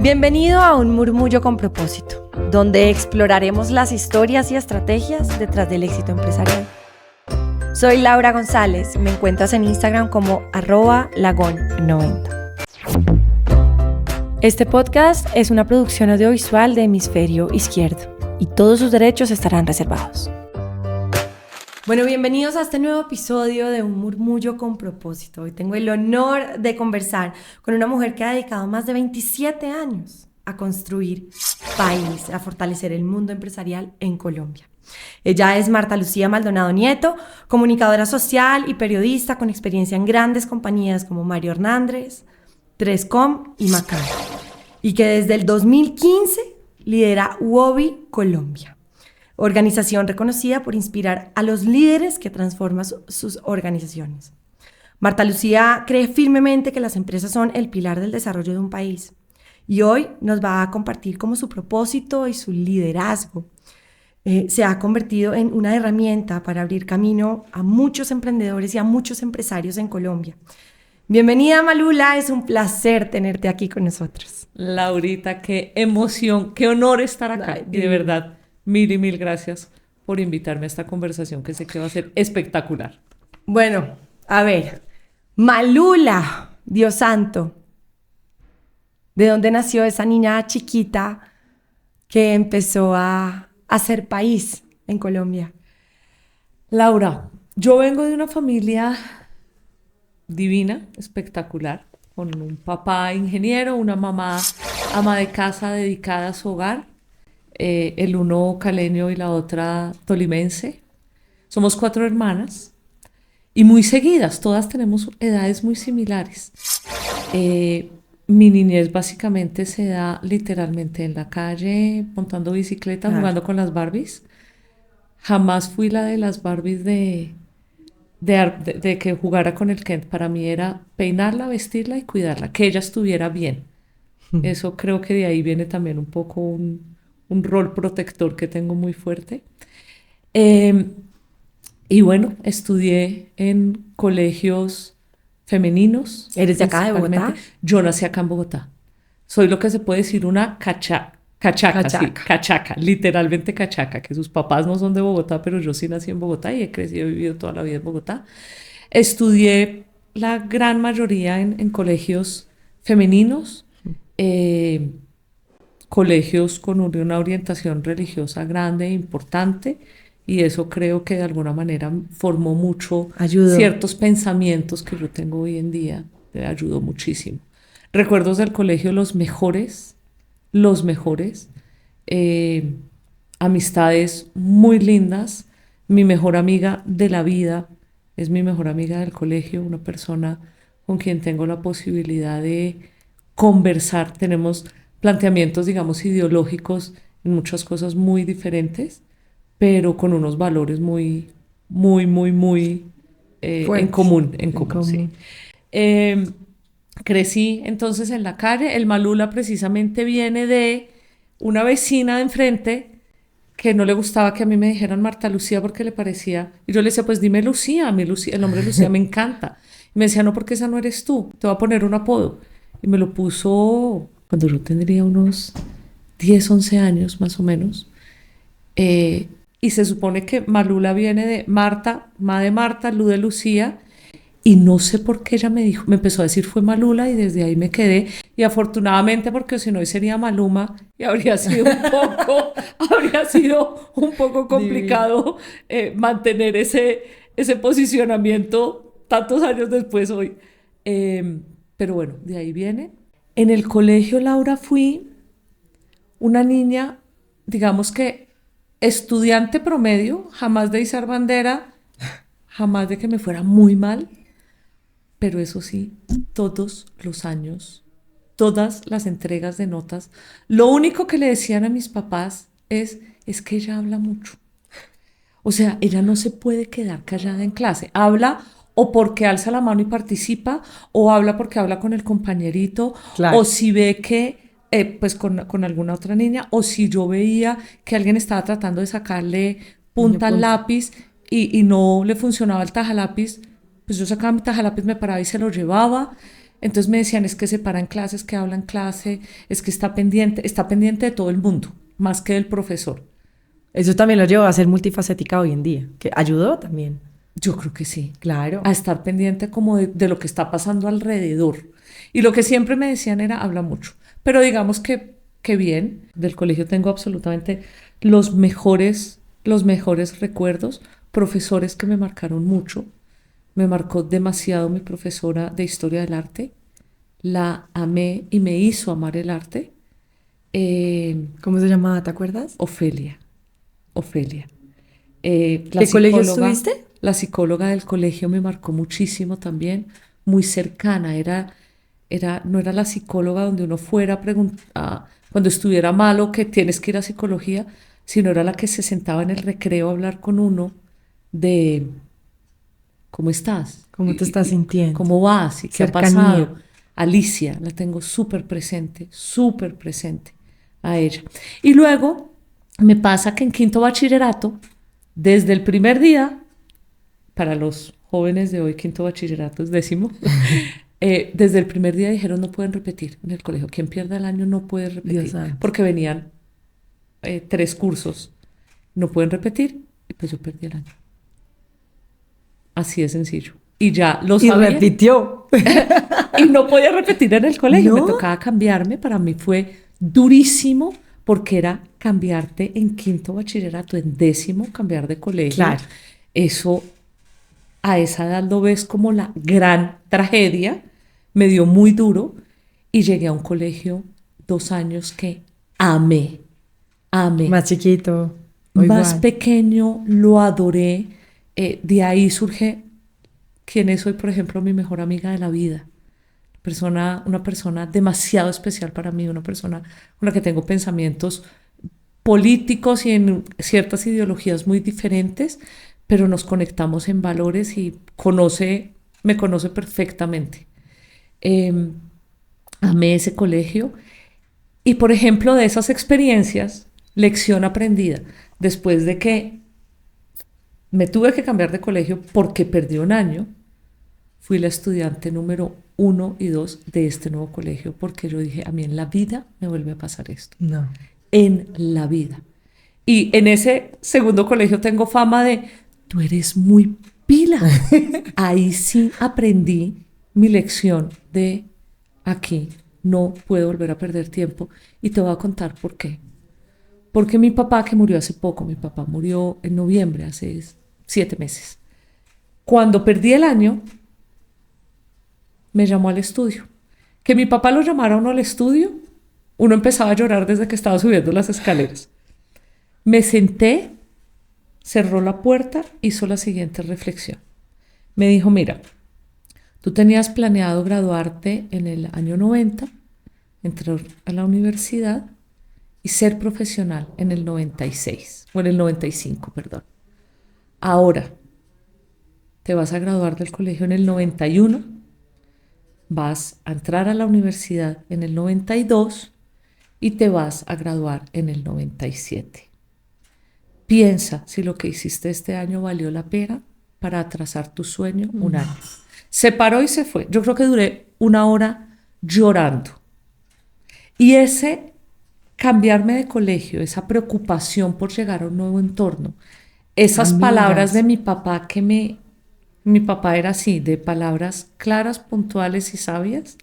Bienvenido a Un Murmullo con Propósito, donde exploraremos las historias y estrategias detrás del éxito empresarial. Soy Laura González, me encuentras en Instagram como @lagon90. Este podcast es una producción audiovisual de Hemisferio Izquierdo y todos sus derechos estarán reservados. Bueno, bienvenidos a este nuevo episodio de Un Murmullo con Propósito. Hoy tengo el honor de conversar con una mujer que ha dedicado más de 27 años a construir país, a fortalecer el mundo empresarial en Colombia. Ella es Marta Lucía Maldonado Nieto, comunicadora social y periodista con experiencia en grandes compañías como Mario Hernández, 3Com y Macan, y que desde el 2015 lidera UOBI Colombia, organización reconocida por inspirar a los líderes que transforman sus organizaciones. Marta Lucía cree firmemente que las empresas son el pilar del desarrollo de un país y hoy nos va a compartir cómo su propósito y su liderazgo se ha convertido en una herramienta para abrir camino a muchos emprendedores y a muchos empresarios en Colombia. Bienvenida, Malula, es un placer tenerte aquí con nosotros. Laurita, qué emoción, qué honor estar acá. Ay, y de verdad, mil gracias por invitarme a esta conversación que sé que va a ser espectacular. Bueno, a ver, Malula, Dios santo, ¿de dónde nació esa niña chiquita que empezó a hacer país en Colombia? Laura, yo vengo de una familia divina, espectacular, con un papá ingeniero, una mamá ama de casa dedicada a su hogar, el uno caleño y la otra tolimense. Somos 4 hermanas y muy seguidas, todas tenemos edades muy similares. Mi niñez básicamente se da literalmente en la calle, montando bicicleta, jugando con las Barbies. Jamás fui la de las Barbies de que jugara con el Kent. Para mí era peinarla, vestirla y cuidarla, que ella estuviera bien. Eso creo que de ahí viene también un poco un rol protector que tengo muy fuerte. Y bueno, estudié en colegios femeninos. ¿Eres de acá, de Bogotá? Yo nací acá en Bogotá. Soy lo que se puede decir una cachaca, sí, cachaca, literalmente cachaca, que sus papás no son de Bogotá, pero yo sí nací en Bogotá y he crecido y vivido toda la vida en Bogotá. Estudié la gran mayoría en colegios femeninos, colegios con una orientación religiosa grande e importante, y eso creo que de alguna manera formó mucho ciertos pensamientos que yo tengo hoy en día, me ayudó muchísimo. Recuerdos del colegio, los mejores, amistades muy lindas. Mi mejor amiga de la vida es mi mejor amiga del colegio, una persona con quien tengo la posibilidad de conversar. Tenemos planteamientos, digamos, ideológicos en muchas cosas muy diferentes, pero con unos valores muy en común. Sí. Crecí entonces en la calle. El Malula precisamente viene de una vecina de enfrente que no le gustaba que a mí me dijeran Marta Lucía porque le parecía, y yo le decía, pues dime Lucía, a mí Lucía, el nombre Lucía me encanta. Y me decía, no, porque esa no eres tú, te voy a poner un apodo. Y me lo puso cuando yo tendría unos 10, 11 años más o menos. Y se supone que Malula viene de Marta, Ma de Marta, Lu de Lucía, y no sé por qué ella me empezó a decir fue Malula, y desde ahí me quedé. Y afortunadamente, porque si no hoy sería Maluma y habría sido un poco complicado mantener ese posicionamiento tantos años después hoy. Pero bueno, de ahí viene. En el colegio, Laura, fui una niña, digamos que estudiante promedio, jamás de izar bandera, jamás de que me fuera muy mal, pero eso sí, todos los años, todas las entregas de notas, lo único que le decían a mis papás es que ella habla mucho. O sea, ella no se puede quedar callada en clase. Habla o porque alza la mano y participa, o habla porque habla con el compañerito, claro. O si ve que pues con alguna otra niña, o si yo veía que alguien estaba tratando de sacarle punta al lápiz y no le funcionaba el tajalápiz, pues yo sacaba mi tajalápiz, me paraba y se lo llevaba. Entonces me decían, es que se para en clase, es que habla en clase, es que está pendiente de todo el mundo, más que del profesor. Eso también lo llevó a ser multifacética hoy en día, que ayudó también. Yo creo que sí. Claro. A estar pendiente como de lo que está pasando alrededor. Y lo que siempre me decían era, habla mucho. Pero digamos que bien, del colegio tengo absolutamente los mejores recuerdos, profesores que me marcaron mucho. Me marcó demasiado mi profesora de Historia del Arte. La amé y me hizo amar el arte. ¿Cómo se llamaba? ¿Te acuerdas? Ofelia. ¿Qué colegio estuviste? La psicóloga del colegio me marcó muchísimo también, muy cercana. No era la psicóloga donde uno fuera a preguntar, cuando estuviera malo que tienes que ir a psicología, sino era la que se sentaba en el recreo a hablar con uno de ¿cómo estás? ¿Cómo te estás sintiendo? ¿Cómo vas? ¿Y qué ha Cercanía. pasado? Alicia, la tengo súper presente a ella. Y luego me pasa que en quinto bachillerato, desde el primer día, para los jóvenes de hoy, quinto bachillerato es 10º, desde el primer día dijeron no pueden repetir en el colegio. Quien pierda el año no puede repetir. Porque venían 3 cursos. No pueden repetir. Y pues yo perdí el año. Así de sencillo. Y ya lo sabía. Y repitió. Y no podía repetir en el colegio. ¿No? Me tocaba cambiarme. Para mí fue durísimo porque era cambiarte en quinto bachillerato, en 10º, cambiar de colegio. Claro. Eso a esa edad lo ves como la gran tragedia. Me dio muy duro y llegué a un colegio 2 años que amé. Más chiquito. Más pequeño, lo adoré. De ahí surge quién es hoy, por ejemplo, mi mejor amiga de la vida. Una persona demasiado especial para mí, una persona con la que tengo pensamientos políticos y en ciertas ideologías muy diferentes, pero nos conectamos en valores y me conoce perfectamente. Amé ese colegio y, por ejemplo, de esas experiencias, lección aprendida, después de que me tuve que cambiar de colegio porque perdí un año, fui la estudiante número 1 y 2 de este nuevo colegio porque yo dije, a mí en la vida me vuelve a pasar esto. No. En la vida. Y en ese segundo colegio tengo fama de, tú eres muy pila. Ahí sí aprendí mi lección de aquí no puedo volver a perder tiempo y te voy a contar por qué. Porque mi papá, que murió hace poco, mi papá murió en noviembre, hace 7 meses. Cuando perdí el año, me llamó al estudio. Que mi papá lo llamara a uno al estudio, uno empezaba a llorar desde que estaba subiendo las escaleras. Me senté, cerró la puerta, hizo la siguiente reflexión. Me dijo, mira, tú tenías planeado graduarte en el año 90, entrar a la universidad y ser profesional en el 96, o en el 95, perdón. Ahora, te vas a graduar del colegio en el 91, vas a entrar a la universidad en el 92 y te vas a graduar en el 97. Piensa si lo que hiciste este año valió la pena para atrasar tu sueño un año. Se paró y se fue. Yo creo que duré 1 hora llorando. Y ese cambiarme de colegio, esa preocupación por llegar a un nuevo entorno, esas palabras de mi papá mi papá era así, de palabras claras, puntuales y sabias,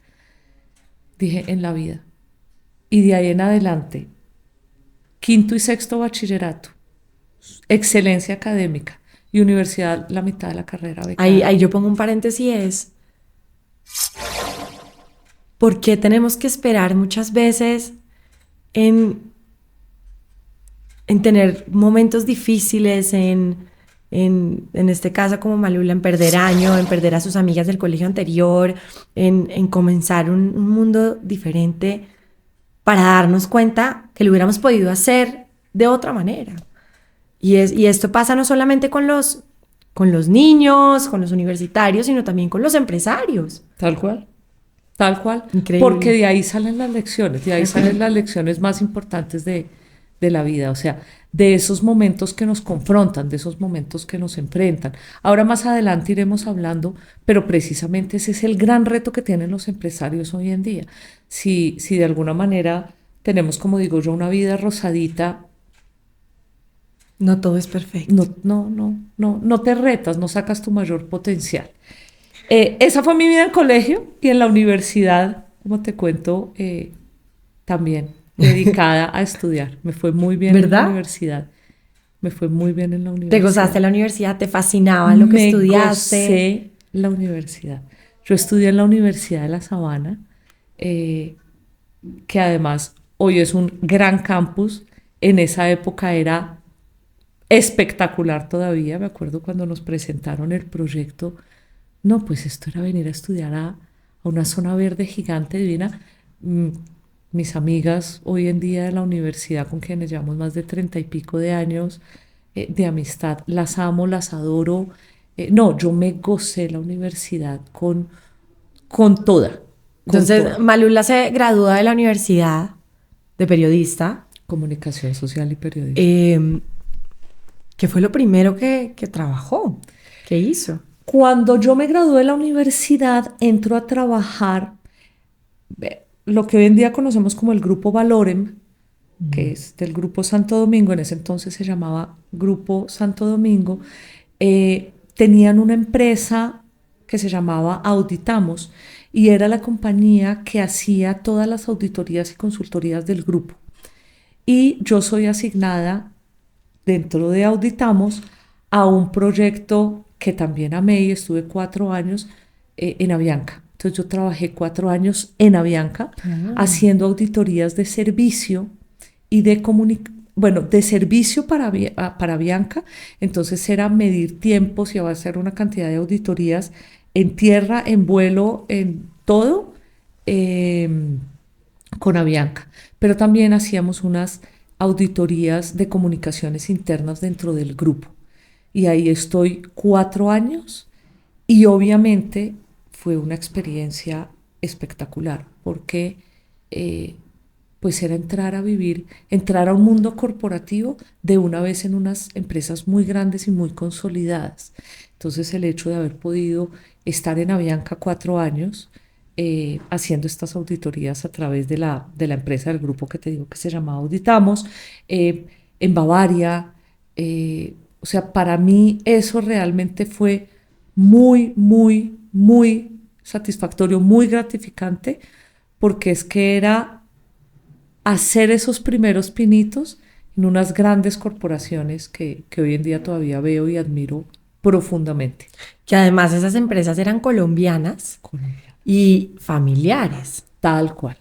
dije en la vida. Y de ahí en adelante, quinto y sexto bachillerato, excelencia académica y universidad, la mitad de la carrera becada. Ahí yo pongo un paréntesis, ¿por qué tenemos que esperar muchas veces en tener momentos difíciles, en este caso como Malula, en perder año, en perder a sus amigas del colegio anterior, en comenzar un mundo diferente para darnos cuenta que lo hubiéramos podido hacer de otra manera? Y esto pasa no solamente con los niños, con los universitarios, sino también con los empresarios. Tal cual. Tal cual. Increíble. Porque de ahí salen las lecciones, salen las lecciones más importantes de de la vida, o sea, de esos momentos que nos confrontan, de esos momentos que nos enfrentan. Ahora más adelante iremos hablando, pero precisamente ese es el gran reto que tienen los empresarios hoy en día. Si de alguna manera tenemos, como digo yo, una vida rosadita, No todo es perfecto. no te retas, no sacas tu mayor potencial. Esa fue mi vida en colegio y en la universidad, como te cuento, también dedicada a estudiar. Me fue muy bien en la universidad. Me fue muy bien en la universidad. ¿Te gozaste la universidad? ¿Te fascinaba lo que estudiaste? Me gocé la universidad. Yo estudié en la Universidad de La Sabana, que además hoy es un gran campus. En esa época era espectacular todavía. Me acuerdo cuando nos presentaron el proyecto. No, pues esto era venir a estudiar a una zona verde gigante, divina. Mis amigas hoy en día de la universidad, con quienes llevamos más de 30 y pico de años de amistad, las amo, las adoro. No, yo me gocé la universidad con toda. Entonces, toda. Malula se gradúa de la universidad de periodista. Comunicación social y periodismo. ¿Qué fue lo primero que trabajó? ¿Qué hizo? Cuando yo me gradué de la universidad, entro a trabajar lo que hoy en día conocemos como el Grupo Valorem, que es del Grupo Santo Domingo. En ese entonces se llamaba Grupo Santo Domingo. Tenían una empresa que se llamaba Auditamos y era la compañía que hacía todas las auditorías y consultorías del grupo. Y yo soy asignada dentro de Auditamos a un proyecto que también amé y estuve 4 años en Avianca. Entonces yo trabajé 4 años en Avianca haciendo auditorías de servicio y de de servicio para Avianca. Entonces era medir tiempos y hacer una cantidad de auditorías en tierra, en vuelo, en todo con Avianca. Pero también hacíamos unas auditorías de comunicaciones internas dentro del grupo. Y ahí estoy 4 años y obviamente fue una experiencia espectacular porque pues era entrar a un mundo corporativo de una vez en unas empresas muy grandes y muy consolidadas. Entonces el hecho de haber podido estar en Avianca 4 años haciendo estas auditorías a través de la empresa del grupo que te digo que se llama Auditamos, en Bavaria, o sea, para mí eso realmente fue muy, muy, muy satisfactorio, muy gratificante, porque es que era hacer esos primeros pinitos en unas grandes corporaciones que hoy en día todavía veo y admiro profundamente. Que además esas empresas eran colombianas y familiares. Tal cual.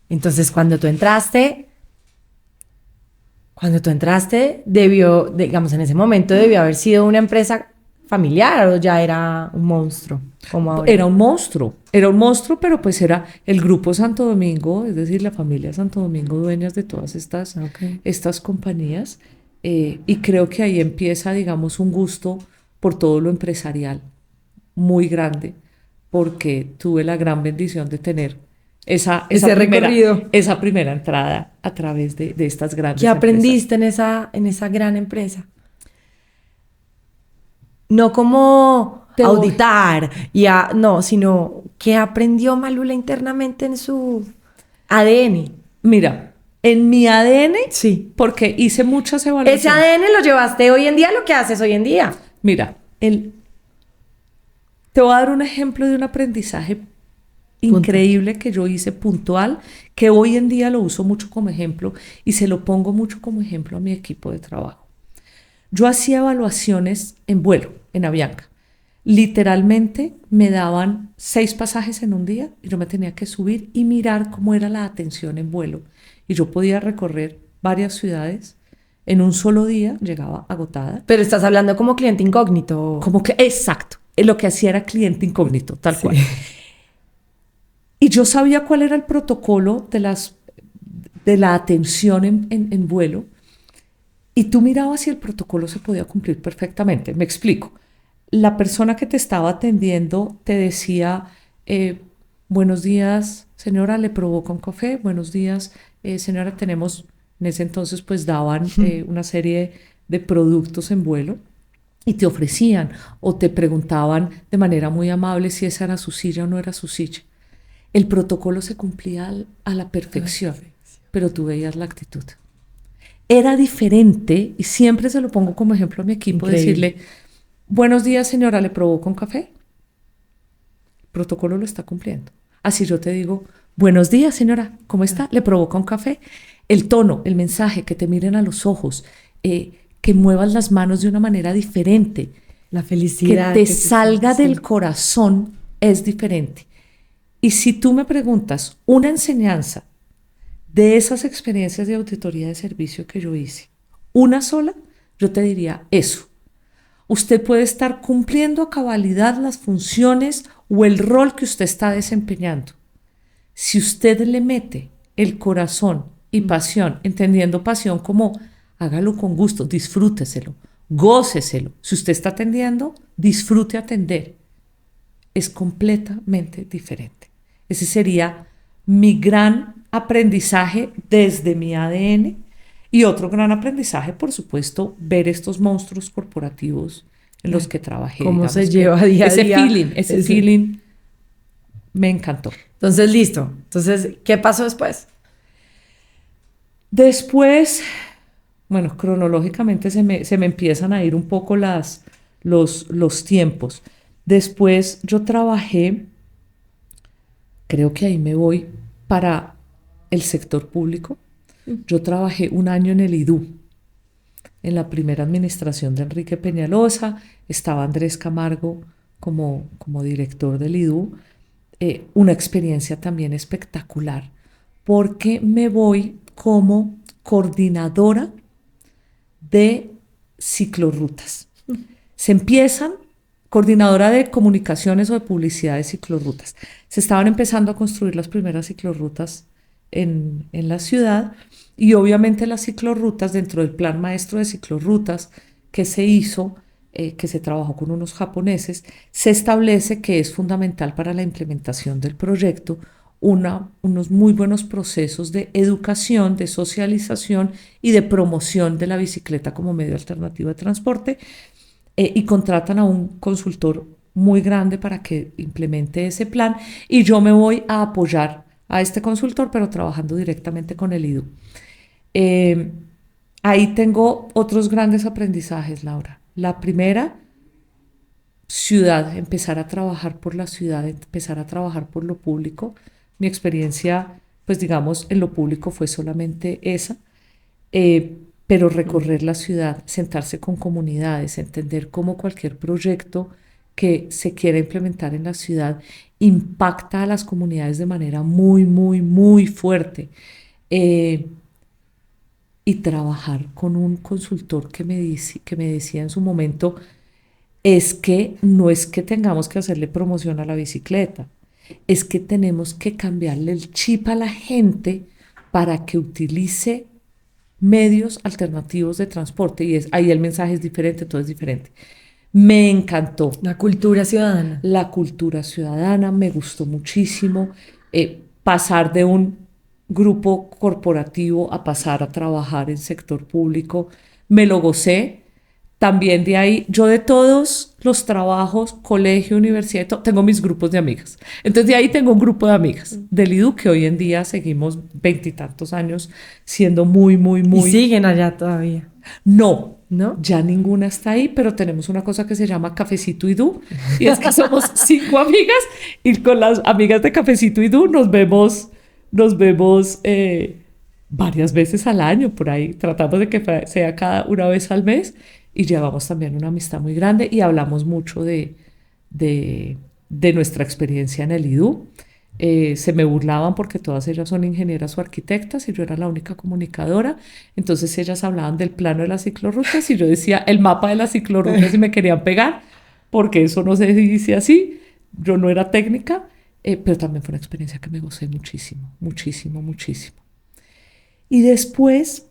Entonces, cuando tú entraste, debió, digamos, en ese momento debió haber sido una empresa familiar o ya era un monstruo, como ahora. Era un monstruo, pero pues era el Grupo Santo Domingo, es decir, la familia Santo Domingo, dueñas de todas estas compañías, y creo que ahí empieza, digamos, un gusto por todo lo empresarial muy grande, porque tuve la gran bendición de tener esa primera entrada a través de estas grandes ¿Qué aprendiste empresas? en esa gran empresa? No como auditar, no, sino ¿qué aprendió Malula internamente en su ADN? Mira, en mi ADN, sí, porque hice muchas evaluaciones. Ese ADN lo llevaste hoy en día a lo que haces hoy en día. Mira, te voy a dar un ejemplo de un aprendizaje increíble que yo hice puntual, que hoy en día lo uso mucho como ejemplo y se lo pongo mucho como ejemplo a mi equipo de trabajo. Yo hacía evaluaciones en vuelo, en Avianca. Literalmente me daban 6 pasajes en un día y yo me tenía que subir y mirar cómo era la atención en vuelo. Y yo podía recorrer varias ciudades en un solo día, llegaba agotada. Pero estás hablando como cliente incógnito. Exacto. Lo que hacía era cliente incógnito, tal cual. Y yo sabía cuál era el protocolo de la atención en vuelo. Y tú mirabas si el protocolo se podía cumplir perfectamente. Me explico. La persona que te estaba atendiendo te decía, buenos días, señora, ¿le provoca un café? Buenos días, señora, tenemos En ese entonces pues daban una serie de productos en vuelo y te ofrecían o te preguntaban de manera muy amable si esa era su silla o no era su silla. El protocolo se cumplía a la perfección, pero tú veías la actitud. Era diferente, y siempre se lo pongo como ejemplo a mi equipo, decirle, buenos días señora, ¿le provoco un café? El protocolo lo está cumpliendo. Así yo te digo, buenos días señora, ¿cómo está? ¿Le provoca un café? El tono, el mensaje, que te miren a los ojos, que muevas las manos de una manera diferente. La felicidad. Que te salga del corazón es diferente. Y si tú me preguntas una enseñanza de esas experiencias de auditoría de servicio que yo hice, una sola, yo te diría eso. Usted puede estar cumpliendo a cabalidad las funciones o el rol que usted está desempeñando. Si usted le mete el corazón y pasión, entendiendo pasión como hágalo con gusto, disfrúteselo, góceselo. Si usted está atendiendo, disfrute atender. Es completamente diferente. Ese sería mi gran aprendizaje desde mi ADN. Y otro gran aprendizaje, por supuesto, ver estos monstruos corporativos en los que trabajé. ¿Cómo se lleva día a día? Ese feeling me encantó. Entonces, listo. Entonces, ¿qué pasó después? Después, bueno, cronológicamente se me empiezan a ir un poco los tiempos. Después yo trabajé, creo que ahí me voy para el sector público. Yo trabajé un año en el IDU, en la primera administración de Enrique Peñalosa. Estaba Andrés Camargo como director del IDU. Una experiencia también espectacular, porque me voy como coordinadora de ciclorrutas. Se empiezan, coordinadora de comunicaciones o de publicidad de ciclorrutas. Se estaban empezando a construir las primeras ciclorrutas en la ciudad, y obviamente las ciclorrutas, dentro del plan maestro de ciclorrutas que se hizo, que se trabajó con unos japoneses, se establece que es fundamental para la implementación del proyecto unos muy buenos procesos de educación, de socialización y de promoción de la bicicleta como medio alternativo de transporte, y contratan a un consultor muy grande para que implemente ese plan, y yo me voy a apoyar a este consultor, pero trabajando directamente con el IDU. Ahí tengo otros grandes aprendizajes, Laura. La primera, ciudad, empezar a trabajar por la ciudad, empezar a trabajar por lo público. Mi experiencia, pues digamos, en lo público fue solamente esa, pero recorrer la ciudad, sentarse con comunidades, entender cómo cualquier proyecto que se quiera implementar en la ciudad impacta a las comunidades de manera muy, muy, muy fuerte. Y trabajar con un consultor que me decía en su momento, es que no es que tengamos que hacerle promoción a la bicicleta, es que tenemos que cambiarle el chip a la gente para que utilice medios alternativos de transporte, y ahí el mensaje es diferente, todo es diferente. Me encantó. La cultura ciudadana. La cultura ciudadana me gustó muchísimo. Pasar de un grupo corporativo a pasar a trabajar en sector público, me lo gocé. También de ahí, yo de todos los trabajos, colegio, universidad, tengo mis grupos de amigas. Entonces de ahí tengo un grupo de amigas del IDU que hoy en día seguimos 20 y tantos años siendo muy, muy, muy... ¿Y siguen allá todavía? No, ¿no? Ya ninguna está ahí, pero tenemos una cosa que se llama Cafecito IDU, y es que somos 5 amigas, y con las amigas de Cafecito IDU nos vemos varias veces al año, por ahí. Tratamos de que sea cada una vez al mes, y llevamos también una amistad muy grande y hablamos mucho de nuestra experiencia en el IDU. Se me burlaban porque todas ellas son ingenieras o arquitectas y yo era la única comunicadora. Entonces ellas hablaban del plano de las ciclorrutas y yo decía el mapa de las ciclorrutas y me querían pegar porque eso no se dice así. Yo no era técnica, pero también fue una experiencia que me gocé muchísimo, muchísimo, muchísimo. Y después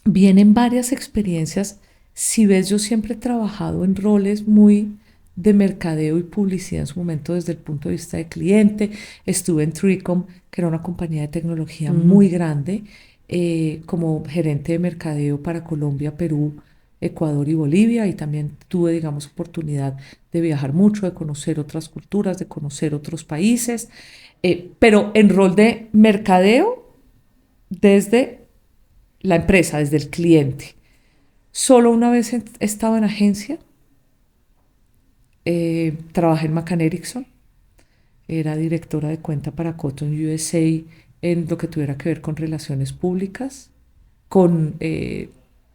vienen varias experiencias. Si ves, yo siempre he trabajado en roles muy de mercadeo y publicidad en su momento desde el punto de vista de cliente. Estuve en Tricom, que era una compañía de tecnología muy grande, como gerente de mercadeo para Colombia, Perú, Ecuador y Bolivia, y también tuve, digamos, oportunidad de viajar mucho, de conocer otras culturas, de conocer otros países, pero en rol de mercadeo desde la empresa, desde el cliente. Solo una vez he estado en agencia, trabajé en McCann Erickson, era directora de cuenta para Cotton USA en lo que tuviera que ver con relaciones públicas, con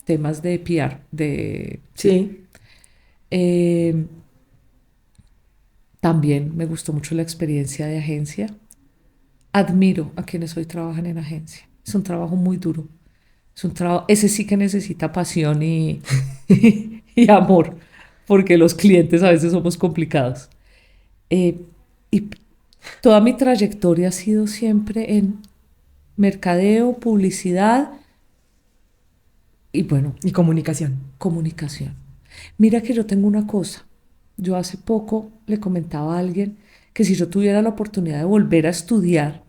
temas de PR, Sí. También me gustó mucho la experiencia de agencia. Admiro a quienes hoy trabajan en agencia. Es un trabajo muy duro. Es un trabajo, ese sí que necesita pasión y amor, porque los clientes a veces somos complicados. Y toda mi trayectoria ha sido siempre en mercadeo, publicidad y bueno, Y comunicación. comunicación. Mira que yo tengo una cosa. Yo hace poco le comentaba a alguien que si yo tuviera la oportunidad de volver a estudiar,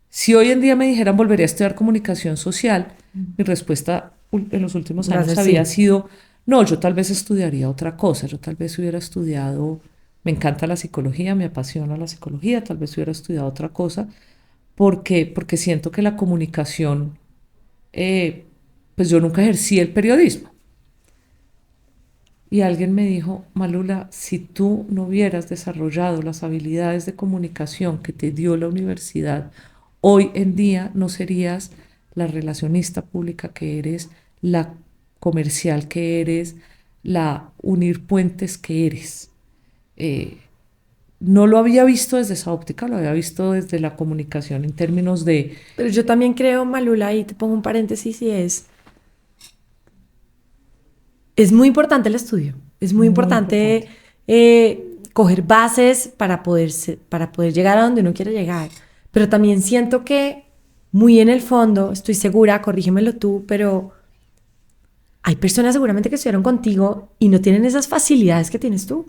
si hoy en día me dijeran volvería a estudiar comunicación social, mi respuesta en los últimos Va a años ser había sí. sido, no, yo tal vez estudiaría otra cosa, yo tal vez hubiera estudiado, me encanta la psicología, me apasiona la psicología, tal vez hubiera estudiado otra cosa, porque siento que la comunicación, pues yo nunca ejercí el periodismo. Y alguien me dijo, Malula, si tú no hubieras desarrollado las habilidades de comunicación que te dio la universidad, hoy en día no serías la relacionista pública que eres, la comercial que eres, la unir puentes que eres. Eh, no lo había visto desde esa óptica, lo había visto desde la comunicación en términos de, Pero yo también creo, Malula, y te pongo un paréntesis y es muy importante el estudio. Es muy muy importante importante. coger bases para poder llegar a donde uno quiere llegar. Pero también siento que muy en el fondo, estoy segura, corrígemelo tú, pero hay personas seguramente que estuvieron contigo y no tienen esas facilidades que tienes tú.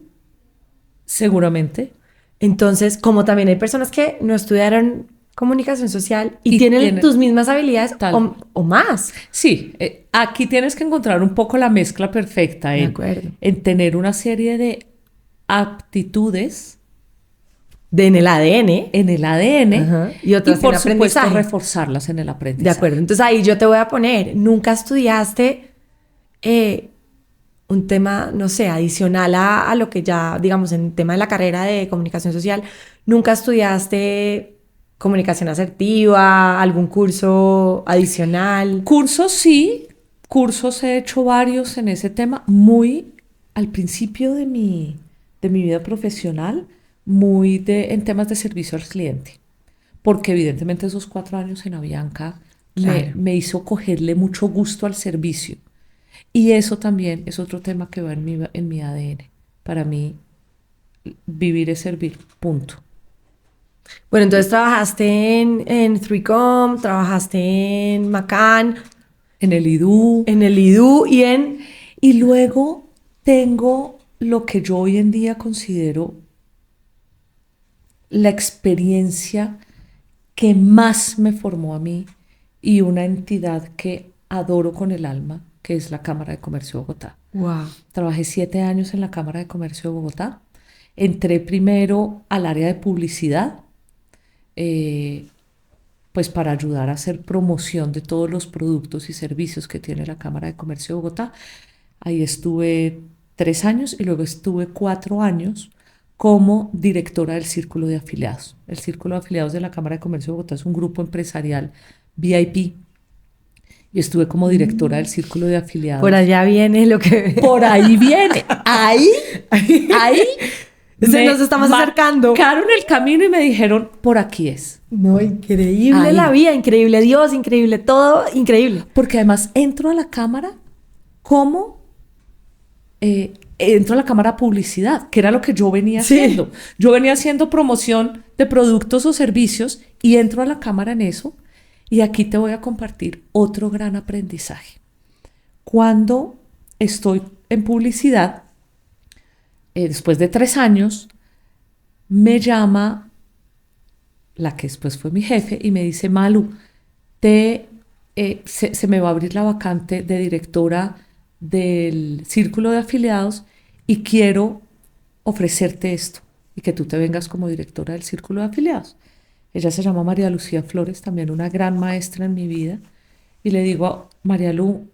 Seguramente. Entonces, como también hay personas que no estudiaron comunicación social y Y tienen tiene tus mismas habilidades tal. o más. Sí, aquí tienes que encontrar un poco la mezcla perfecta De acuerdo. en tener una serie de aptitudes En el ADN. en el ADN Ajá, y y otras en por supuesto aprendizaje. reforzarlas en el De acuerdo. aprendizaje. Entonces ahí yo te voy a poner, nunca estudiaste un tema, no sé, adicional a lo que ya, digamos, en tema de la carrera de comunicación social, nunca estudiaste comunicación asertiva, algún curso adicional. Cursos sí, cursos he hecho varios en ese tema, muy al principio de mi vida profesional, en temas de servicio al cliente, porque evidentemente esos 4 años en Avianca Claro. me hizo cogerle mucho gusto al servicio. Y eso también es otro tema que va en mi ADN. Para mí, vivir es servir, punto. Bueno, entonces trabajaste en 3Com, trabajaste en McCann, En el IDU. en el IDU y en... Y luego tengo lo que yo hoy en día considero la experiencia que más me formó a mí y una entidad que adoro con el alma, que es la Cámara de Comercio de Bogotá. Wow. Trabajé 7 años en la Cámara de Comercio de Bogotá. Entré primero al área de publicidad, eh, pues para ayudar a hacer promoción de todos los productos y servicios que tiene la Cámara de Comercio de Bogotá. Ahí estuve 3 años y luego estuve 4 años como directora del Círculo de Afiliados. El Círculo de Afiliados de la Cámara de Comercio de Bogotá es un grupo empresarial VIP y estuve como directora del Círculo de Por Afiliados. allá viene lo que... Por ahí viene, ahí Nos estamos acercando. marcaron el camino y me dijeron, por aquí es. No, increíble Ahí. la vida, increíble Dios, increíble todo, increíble. Porque además entro a la cámara como entro a la cámara publicidad, que era lo que yo venía Sí. haciendo. Yo venía haciendo promoción de productos o servicios y entro a la cámara en eso. Y aquí te voy a compartir otro gran aprendizaje. Cuando estoy en publicidad, después de 3 años, me llama la que después fue mi jefe y me dice, Malu, te se me va a abrir la vacante de directora del círculo de afiliados y quiero ofrecerte esto y que tú te vengas como directora del círculo de afiliados. Ella se llama María Lucía Flores, también una gran maestra en mi vida. Y le digo, María Lu,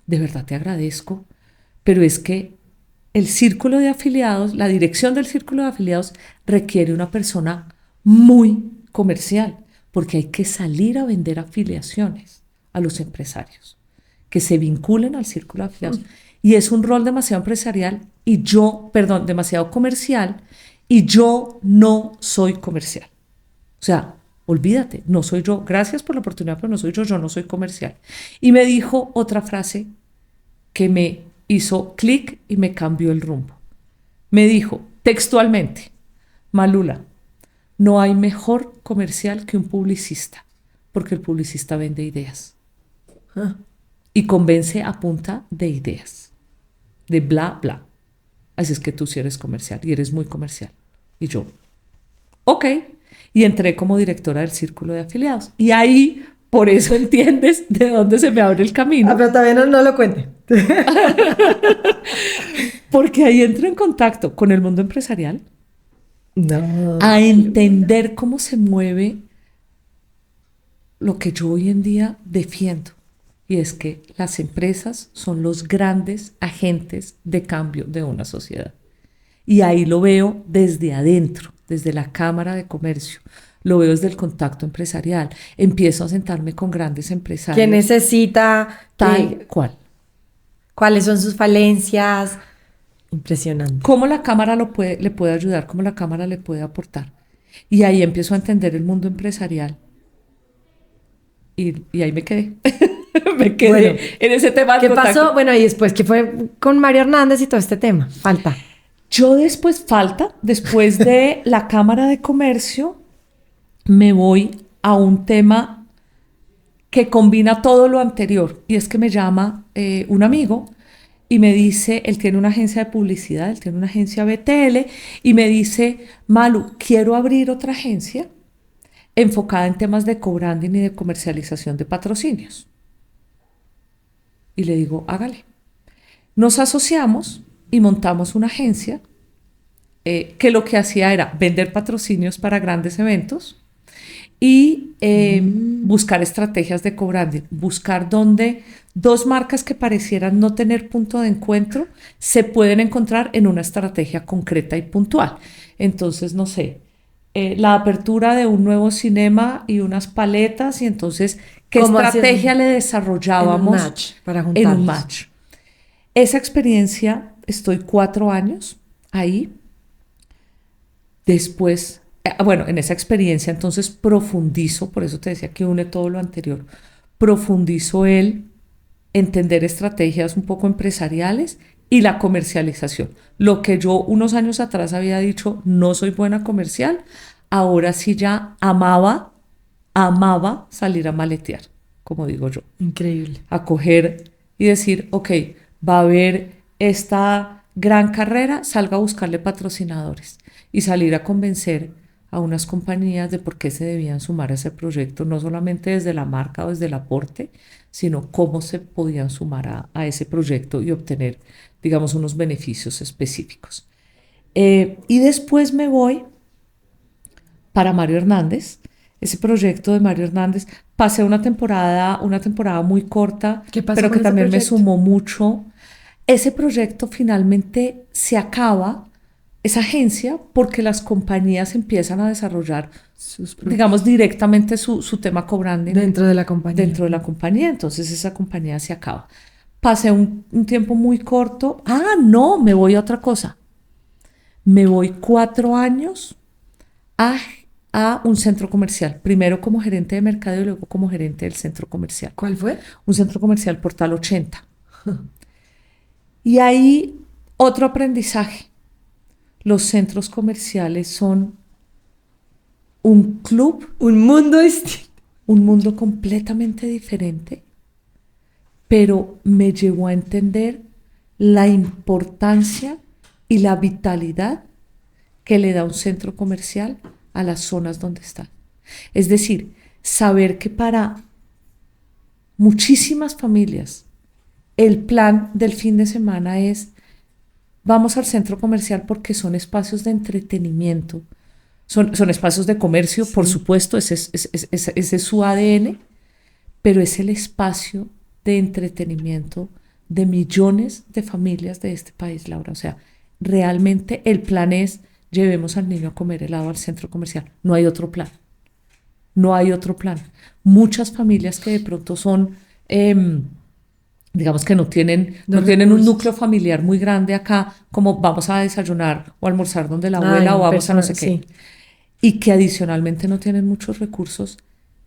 de verdad te agradezco, pero es que el círculo de afiliados, la dirección del círculo de afiliados requiere una persona muy comercial, porque hay que salir a vender afiliaciones a los empresarios, que se vinculen al círculo de afiliados. Y es un rol demasiado empresarial demasiado comercial, y yo no soy comercial. O sea, olvídate, no soy yo, gracias por la oportunidad, pero no soy yo no soy comercial. Y me dijo otra frase que me hizo clic y me cambió el rumbo. Me dijo textualmente, Malula, no hay mejor comercial que un publicista, porque el publicista vende ideas y convence a punta de ideas, de bla, bla. Así es que tú sí eres comercial y eres muy comercial. Y yo, ok. Y entré como directora del círculo de afiliados. Y ahí, por eso entiendes de dónde se me abre el camino. Pero todavía no lo cuente. Porque ahí entro en contacto con el mundo empresarial. No. A entender cómo se mueve lo que yo hoy en día defiendo. Y es que las empresas son los grandes agentes de cambio de una sociedad. Y ahí lo veo desde adentro, desde la Cámara de Comercio. Lo veo desde el contacto empresarial. Empiezo a sentarme con grandes empresarios. ¿Qué necesita? Tal cual. ¿Cuáles son sus falencias? Impresionante. ¿Cómo la Cámara le puede ayudar? ¿Cómo la Cámara le puede aportar? Y ahí empiezo a entender el mundo empresarial. Y ahí me quedé. Me quedé bueno, en ese tema. ¿Qué pasó? Bueno, y después, ¿qué fue con Mario Hernández y todo este tema? Falta. Después de la Cámara de Comercio, me voy a un tema que combina todo lo anterior. Y es que me llama un amigo y me dice, él tiene una agencia de publicidad, él tiene una agencia BTL, y me dice, Malu, quiero abrir otra agencia enfocada en temas de co-branding y de comercialización de patrocinios. Y le digo, hágale. Nos asociamos y montamos una agencia que lo que hacía era vender patrocinios para grandes eventos y buscar estrategias de co-branding, buscar donde dos marcas que parecieran no tener punto de encuentro se pueden encontrar en una estrategia concreta y puntual. Entonces, no sé, la apertura de un nuevo cinema y unas paletas, y entonces, ¿qué estrategia le desarrollábamos en un match? Esa experiencia, estoy 4 años ahí. Después, en esa experiencia entonces profundizo, por eso te decía que une todo lo anterior, profundizo el entender estrategias un poco empresariales y la comercialización. Lo que yo unos años atrás había dicho, no soy buena comercial, ahora sí ya amaba salir a maletear, como digo yo. Increíble. A coger y decir, ok, va a haber esta gran carrera, salga a buscarle patrocinadores y salir a convencer a unas compañías de por qué se debían sumar a ese proyecto, no solamente desde la marca o desde el aporte, sino cómo se podían sumar a ese proyecto y obtener, digamos, unos beneficios específicos. Y después me voy para Mario Hernández, ese proyecto de Mario Hernández. Pasé una temporada muy corta, pero que también me sumó mucho. Ese proyecto finalmente se acaba, esa agencia, porque las compañías empiezan a desarrollar, digamos, directamente su tema co-branding dentro de la compañía. Entonces esa compañía se acaba. Pasé un tiempo muy corto. Me voy a otra cosa. Me voy 4 años a un centro comercial. Primero como gerente de mercado y luego como gerente del centro comercial. ¿Cuál fue? Un centro comercial Portal 80. Y ahí otro aprendizaje. Los centros comerciales son un club, un mundo distinto, un mundo completamente diferente, pero me llevó a entender la importancia y la vitalidad que le da un centro comercial a las zonas donde está. Es decir, saber que para muchísimas familias, el plan del fin de semana es, vamos al centro comercial porque son espacios de entretenimiento, son espacios de comercio, por supuesto, ese es su ADN, pero es el espacio de entretenimiento de millones de familias de este país, Laura. O sea, realmente el plan es, llevemos al niño a comer helado al centro comercial. No hay otro plan. No hay otro plan. Muchas familias que de pronto son, digamos que no tienen un núcleo familiar muy grande acá, como vamos a desayunar o almorzar donde la abuela o vamos a no sé qué. Sí. Y que adicionalmente no tienen muchos recursos,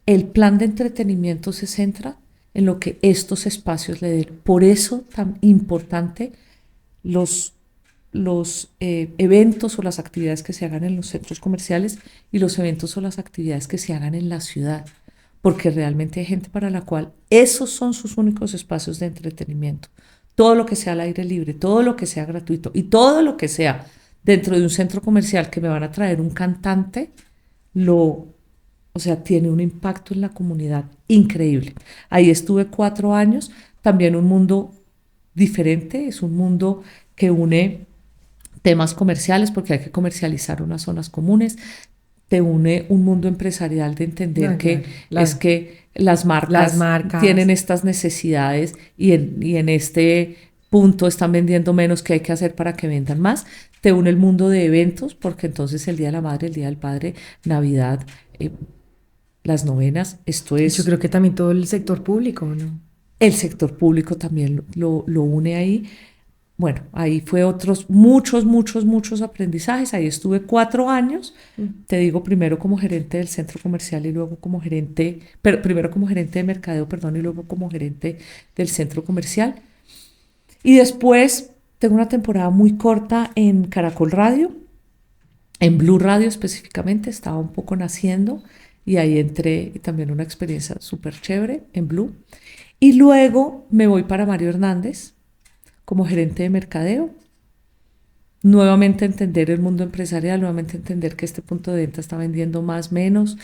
el plan de entretenimiento se centra en lo que estos espacios le den. Por eso tan importante los eventos o las actividades que se hagan en los centros comerciales y los eventos o las actividades que se hagan en la ciudad, porque realmente hay gente para la cual esos son sus únicos espacios de entretenimiento. Todo lo que sea al aire libre, todo lo que sea gratuito y todo lo que sea dentro de un centro comercial que me van a traer un cantante, tiene un impacto en la comunidad increíble. Ahí estuve 4 años, también un mundo diferente, es un mundo que une temas comerciales porque hay que comercializar unas zonas comunes, te une un mundo empresarial de entender que las marcas tienen estas necesidades y en este punto están vendiendo menos, que hay que hacer para que vendan más. Te une el mundo de eventos porque entonces el Día de la Madre, el Día del Padre, Navidad, las novenas, esto es... Yo creo que también todo el sector público, ¿no? El sector público también lo une ahí. Bueno, ahí fue otros muchos aprendizajes. Ahí estuve 4 años, te digo, primero como gerente del centro comercial y luego como gerente, pero primero como gerente de mercadeo, y luego como gerente del centro comercial. Y después tengo una temporada muy corta en Caracol Radio, en Blue Radio específicamente, estaba un poco naciendo y ahí entré y también una experiencia súper chévere en Blue. Y luego me voy para Mario Hernández como gerente de mercadeo, nuevamente entender el mundo empresarial, nuevamente entender que este punto de venta está vendiendo más, menos,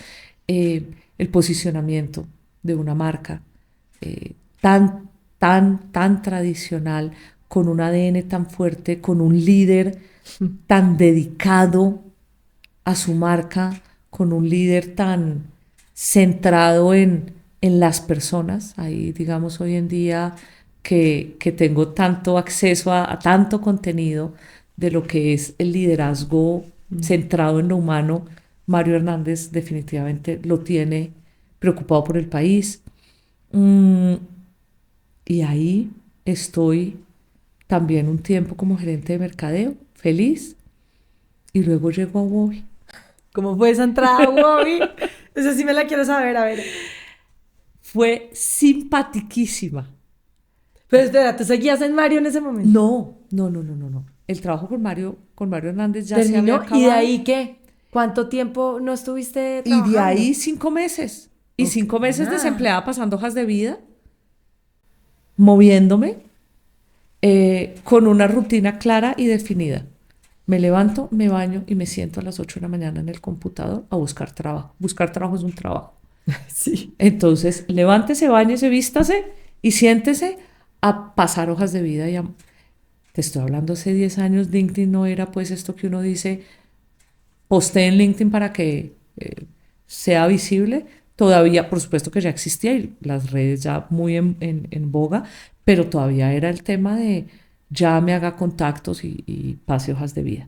el posicionamiento de una marca tan tradicional, con un ADN tan fuerte, con un líder tan dedicado a su marca, con un líder tan centrado en las personas. Ahí, digamos, hoy en día que tengo tanto acceso a tanto contenido de lo que es el liderazgo centrado en lo humano, Mario Hernández definitivamente lo tiene, preocupado por el país. Y ahí estoy también un tiempo como gerente de mercadeo, feliz, y luego llego a Wovi. ¿Cómo fue esa entrada a Wovi? Eso sí me la quiero saber, a ver. Fue simpatiquísima. Pero espera, ¿tú seguías en Mario en ese momento? No. El trabajo con Mario Hernández ya terminó, se había acabado. ¿Y de ahí qué? ¿Cuánto tiempo no estuviste trabajando? Y de ahí 5 meses. Y 5 meses desempleada pasando hojas de vida, moviéndome, con una rutina clara y definida. Me levanto, me baño y me siento a las 8 de la mañana en el computador a buscar trabajo. Buscar trabajo es un trabajo. Sí. Entonces, levántese, báñese, vístase y siéntese a pasar hojas de vida. Te estoy hablando hace 10 años, LinkedIn no era pues esto que uno dice, posté en LinkedIn para que sea visible. Todavía, por supuesto que ya existía y las redes ya muy en boga, pero todavía era el tema de llame, haga contactos y pase hojas de vida.